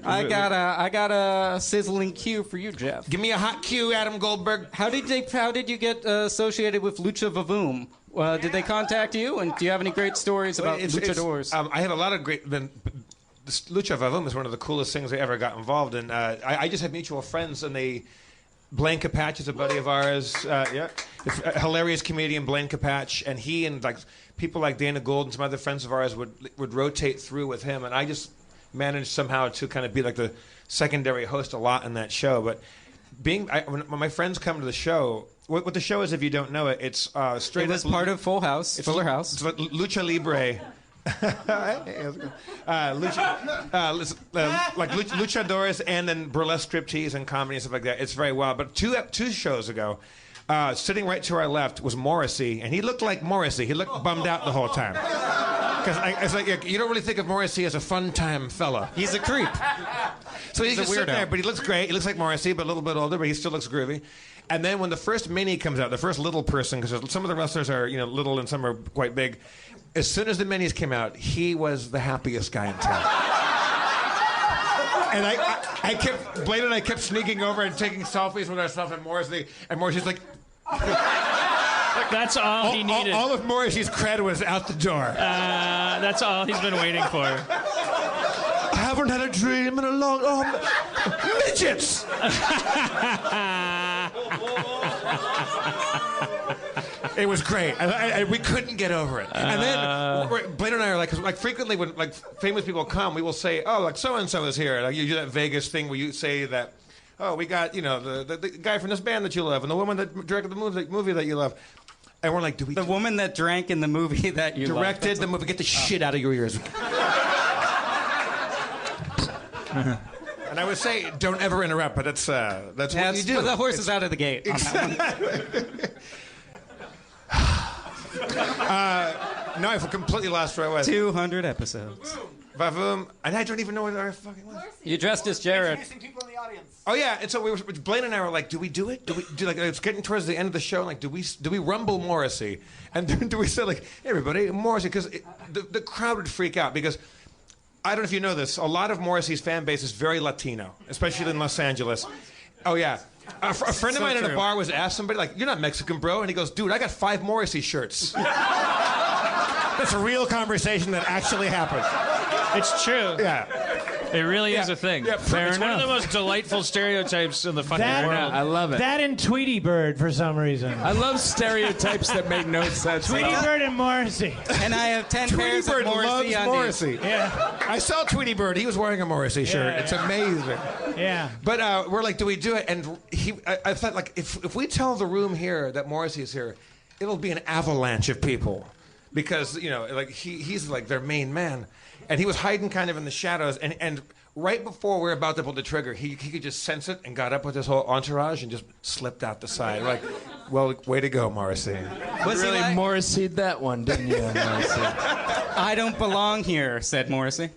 I got a sizzling cue for you, Jeff. Give me a hot cue, Adam Goldberg. How did you get associated with Lucha Vavoom? Did they contact you? And do you have any great stories about luchadors? I have a lot of great. Lucha Vavoom is one of the coolest things I ever got involved in. I just had mutual friends, and Blaine Capatch is a buddy of ours. It's a hilarious comedian, Blaine Capatch, and he and like people like Dana Gould and some other friends of ours would rotate through with him, and I just managed somehow to kind of be like the secondary host a lot in that show. But when my friends come to the show, what the show is, if you don't know it, it's straight. It was part of Fuller House. It's like Lucha Libre. Like luchadores and then burlesque striptease and comedy and stuff like that. It's very wild. But two shows ago, sitting right to our left was Morrissey, and he looked like Morrissey. He looked bummed out the whole time. Because it's like you don't really think of Morrissey as a fun time fella. He's a creep. So he's just a weirdo. sitting there, but he looks great. He looks like Morrissey, but a little bit older, but he still looks groovy. And then when the first mini comes out, the first little person, because some of the wrestlers are little and some are quite big. As soon as the minis came out, he was the happiest guy in town. And Blaine and I kept sneaking over and taking selfies with ourselves and Morrissey's like... That's all he needed. All of Morrissey's cred was out the door. That's all he's been waiting for. I haven't had a dream in a long... midgets! It was great. We couldn't get over it. And then Blaine and I are like frequently when like famous people come, we will say, oh, like so and so is here. Like you do that Vegas thing where you say that, oh, we got the guy from this band that you love and the woman that directed the movie that you love. And we're like, the woman that drank in the movie that you directed the movie? Get the shit out of your ears. And I would say, don't ever interrupt, but that's what you do. The horse is out of the gate. No, I've completely lost where I was. 200 episodes. Vavoom, and I don't even know what our fucking was. You dressed as Jared. People in the audience. Oh yeah, and so Blaine and I were like, do we do it? It's getting towards the end of the show. Like, do we rumble Morrissey? And do we say like, hey, everybody, Morrissey? Because the crowd would freak out because. I don't know if you know this. A lot of Morrissey's fan base is very Latino, especially in Los Angeles. Oh, yeah. A friend of mine at a bar was asked somebody, like, you're not Mexican, bro. And he goes, dude, I got 5 Morrissey shirts. That's a real conversation that actually happened. It's true. Yeah. It really is a thing. Yeah, fair it's enough. one of the most delightful stereotypes in the fucking world. I love it. That and Tweety Bird for some reason. I love stereotypes that make no sense. Tweety Bird and Morrissey. And I have 10 Tweety pairs Bird of Morrissey loves Morrissey. Yeah. I saw Tweety Bird. He was wearing a Morrissey shirt. Yeah. It's amazing. Yeah. But we're like, do we do it? And I thought, like, if we tell the room here that Morrissey is here, it'll be an avalanche of people. Because, like, he's, like, their main man. And he was hiding kind of in the shadows. And right before we were about to pull the trigger, he could just sense it and got up with his whole entourage and just slipped out the side. We're like, well, way to go, Morrissey. Was really he like, Morrissey'd that one, didn't you, Morrissey? I don't belong here, said Morrissey.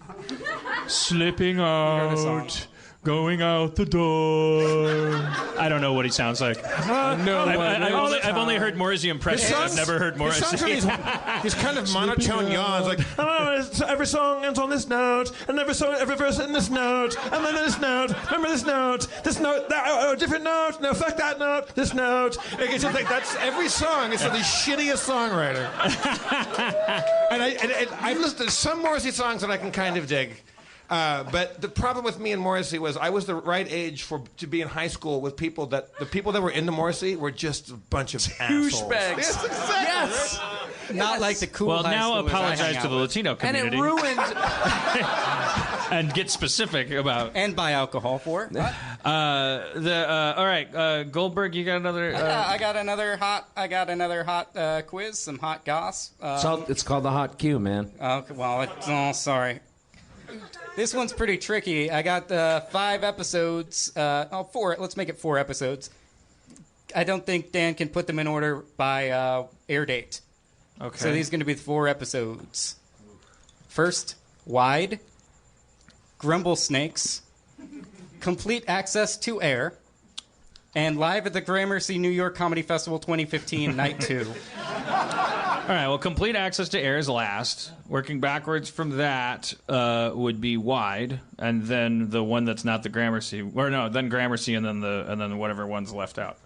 Slipping out, going out the door. I don't know what he sounds like. I've only heard Morrissey impressions. I've never heard Morrissey. He's kind of monotone yawns, like, every song ends on this note, and every verse in this note, and then this note, remember this note, that, different note, no, fuck that note, this note. It's just like, that's every song. It's like the shittiest songwriter. And I've listened to some Morrissey songs that I can kind of dig. But the problem with me and Morrissey was I was the right age to be in high school with people the people that were into Morrissey were just a bunch of assholes. Douchebags. Yes, exactly. Yes. Not like the cool Well, high now schoolers I apologize hang to out the with. Latino And community. it ruined... And get specific about... And buy alcohol for it. all right, Goldberg, you got another... I got another hot quiz, some hot goss. It's called the hot Q, man. Okay, well, sorry. This one's pretty tricky. I got 5 episodes. 4. Let's make it 4 episodes. I don't think Dan can put them in order by air date. Okay. So these are going to be the 4 episodes. First, Wide, Grumble Snakes, Complete Access to Air, and Live at the Gramercy New York Comedy Festival 2015, Night 2. All right, well, complete access to air is last. Working backwards from that would be wide, and then the one that's not the Gramercy, or no, then Gramercy, and then whatever one's left out.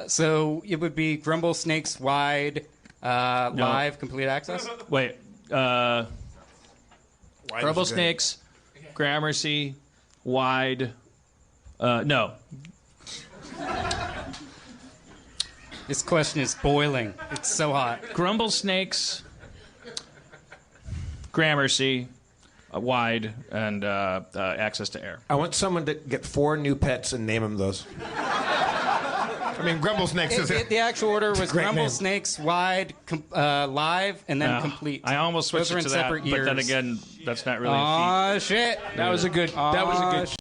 So it would be Grumble Snakes wide, live, complete access? Wait, Grumble Snakes, Gramercy, wide, no. This question is boiling. It's so hot. Grumble Snakes, Gramercy, wide, and access to air. I want someone to get 4 new pets and name them those. I mean, Grumble Snakes is it. The actual order was great Grumble name. Snakes wide, live, and then complete. I almost switched Those are it in to that, separate but then years. again, that's not really a feat. Aw, shit. That was a good. That was a good